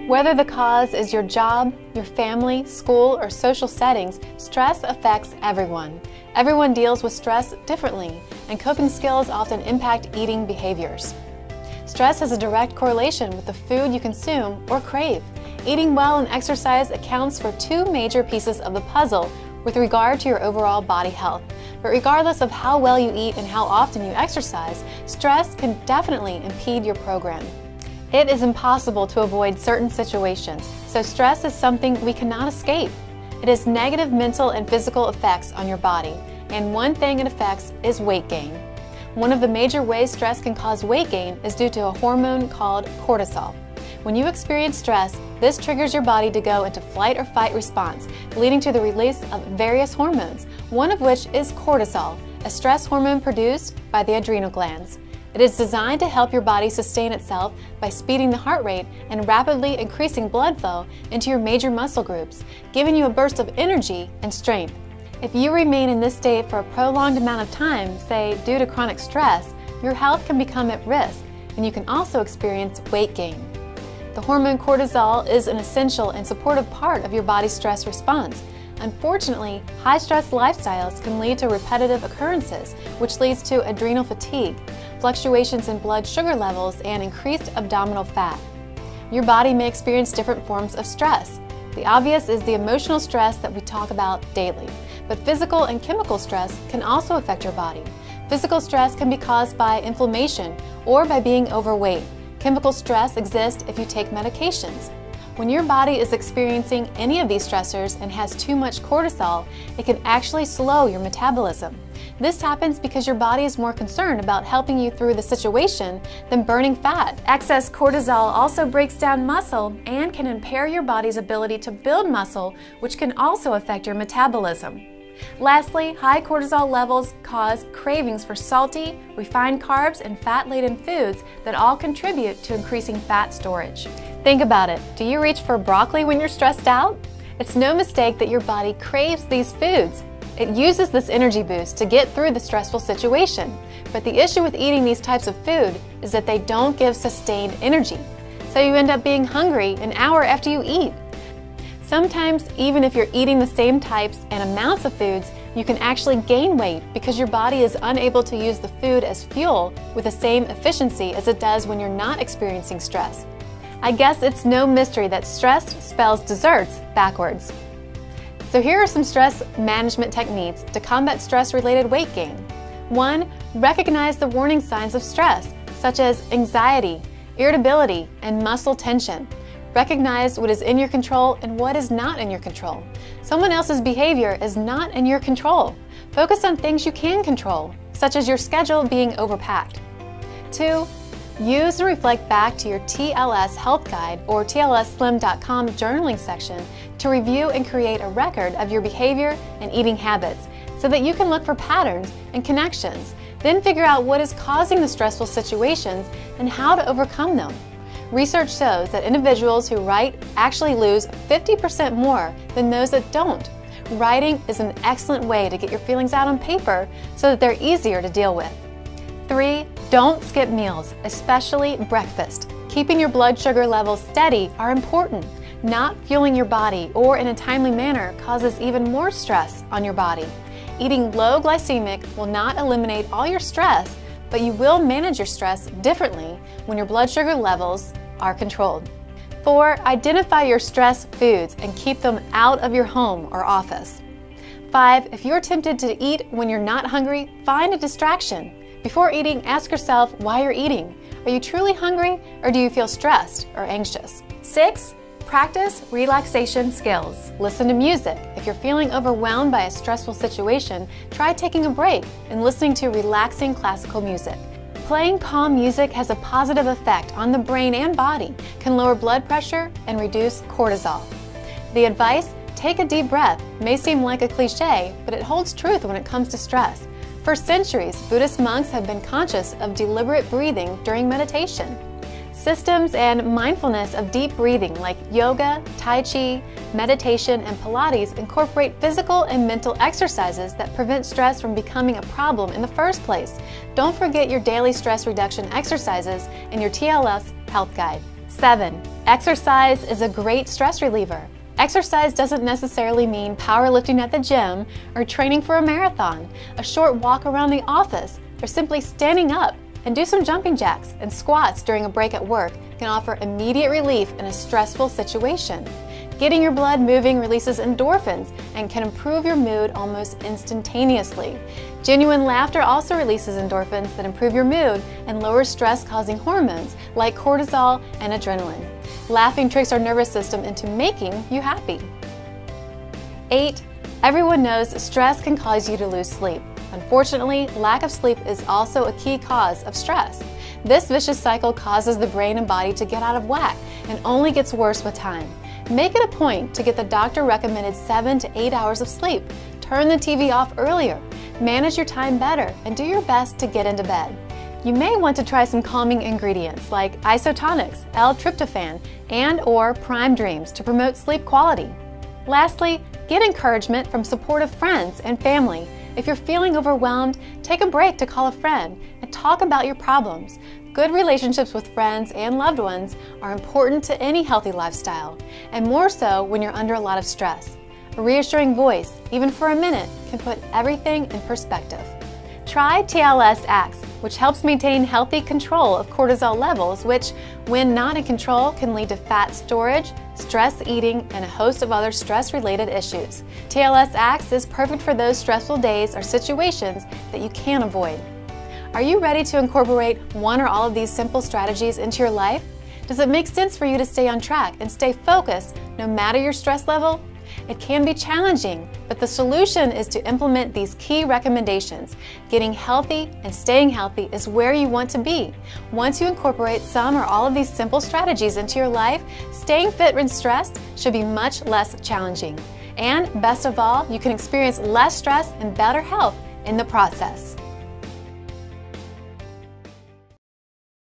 Whether the cause is your job, your family, school, or social settings, stress affects everyone. Everyone deals with stress differently, and coping skills often impact eating behaviors. Stress has a direct correlation with the food you consume or crave. Eating well and exercise accounts for two major pieces of the puzzle with regard to your overall body health. But regardless of how well you eat and how often you exercise, stress can definitely impede your program. It is impossible to avoid certain situations, so stress is something we cannot escape. It has negative mental and physical effects on your body, and one thing it affects is weight gain. One of the major ways stress can cause weight gain is due to a hormone called cortisol. When you experience stress, this triggers your body to go into flight or fight response, leading to the release of various hormones, one of which is cortisol, a stress hormone produced by the adrenal glands. It is designed to help your body sustain itself by speeding the heart rate and rapidly increasing blood flow into your major muscle groups, giving you a burst of energy and strength. If you remain in this state for a prolonged amount of time, say due to chronic stress, your health can become at risk, and you can also experience weight gain. The hormone cortisol is an essential and supportive part of your body's stress response. Unfortunately, high-stress lifestyles can lead to repetitive occurrences, which leads to adrenal fatigue, fluctuations in blood sugar levels, and increased abdominal fat. Your body may experience different forms of stress. The obvious is the emotional stress that we talk about daily, but physical and chemical stress can also affect your body. Physical stress can be caused by inflammation or by being overweight. Chemical stress exists if you take medications. When your body is experiencing any of these stressors and has too much cortisol, it can actually slow your metabolism. This happens because your body is more concerned about helping you through the situation than burning fat. Excess cortisol also breaks down muscle and can impair your body's ability to build muscle, which can also affect your metabolism. Lastly, high cortisol levels cause cravings for salty, refined carbs, and fat-laden foods that all contribute to increasing fat storage. Think about it. Do you reach for broccoli when you're stressed out? It's no mistake that your body craves these foods. It uses this energy boost to get through the stressful situation. But the issue with eating these types of food is that they don't give sustained energy. So you end up being hungry an hour after you eat. Sometimes, even if you're eating the same types and amounts of foods, you can actually gain weight because your body is unable to use the food as fuel with the same efficiency as it does when you're not experiencing stress. I guess it's no mystery that stressed spells desserts backwards. So here are some stress management techniques to combat stress-related weight gain. 1. Recognize the warning signs of stress, such as anxiety, irritability, and muscle tension. Recognize what is in your control and what is not in your control. Someone else's behavior is not in your control. Focus on things you can control, such as your schedule being overpacked. 2. Use and reflect back to your TLS Health Guide or TLSslim.com journaling section to review and create a record of your behavior and eating habits so that you can look for patterns and connections. Then figure out what is causing the stressful situations and how to overcome them. Research shows that individuals who write actually lose 50% more than those that don't. Writing is an excellent way to get your feelings out on paper so that they're easier to deal with. 3. Don't skip meals, especially breakfast. Keeping your blood sugar levels steady are important. Not fueling your body or in a timely manner causes even more stress on your body. Eating low glycemic will not eliminate all your stress, but you will manage your stress differently when your blood sugar levels are controlled. 4. Identify your stress foods and keep them out of your home or office. 5. If you're tempted to eat when you're not hungry, find a distraction. Before eating, ask yourself why you're eating. Are you truly hungry or do you feel stressed or anxious? 6. Practice relaxation skills. Listen to music. If you're feeling overwhelmed by a stressful situation, try taking a break and listening to relaxing classical music. Playing calm music has a positive effect on the brain and body, can lower blood pressure, and reduce cortisol. The advice, take a deep breath, may seem like a cliche, but it holds truth when it comes to stress. For centuries, Buddhist monks have been conscious of deliberate breathing during meditation. Systems and mindfulness of deep breathing like yoga, tai chi, meditation, and Pilates incorporate physical and mental exercises that prevent stress from becoming a problem in the first place. Don't forget your daily stress reduction exercises in your TLS Health Guide. 7. Exercise is a great stress reliever. Exercise doesn't necessarily mean powerlifting at the gym or training for a marathon. A short walk around the office or simply standing up and do some jumping jacks and squats during a break at work can offer immediate relief in a stressful situation. Getting your blood moving releases endorphins and can improve your mood almost instantaneously. Genuine laughter also releases endorphins that improve your mood and lower stress-causing hormones like cortisol and adrenaline. Laughing tricks our nervous system into making you happy. 8. Everyone knows stress can cause you to lose sleep. Unfortunately, lack of sleep is also a key cause of stress. This vicious cycle causes the brain and body to get out of whack and only gets worse with time. Make it a point to get the doctor-recommended 7 to 8 hours of sleep. Turn the TV off earlier. Manage your time better and do your best to get into bed. You may want to try some calming ingredients like isotonics, L-tryptophan, and/or Prime Dreams to promote sleep quality. Lastly, get encouragement from supportive friends and family. If you're feeling overwhelmed, take a break to call a friend and talk about your problems. Good relationships with friends and loved ones are important to any healthy lifestyle, and more so when you're under a lot of stress. A reassuring voice, even for a minute, can put everything in perspective. Try TLS Acts, which helps maintain healthy control of cortisol levels, which, when not in control, can lead to fat storage, stress eating, and a host of other stress-related issues. TLS Acts is perfect for those stressful days or situations that you can't avoid. Are you ready to incorporate one or all of these simple strategies into your life? Does it make sense for you to stay on track and stay focused no matter your stress level? It can be challenging, but the solution is to implement these key recommendations. Getting healthy and staying healthy is where you want to be. Once you incorporate some or all of these simple strategies into your life, staying fit when stressed should be much less challenging. And best of all, you can experience less stress and better health in the process.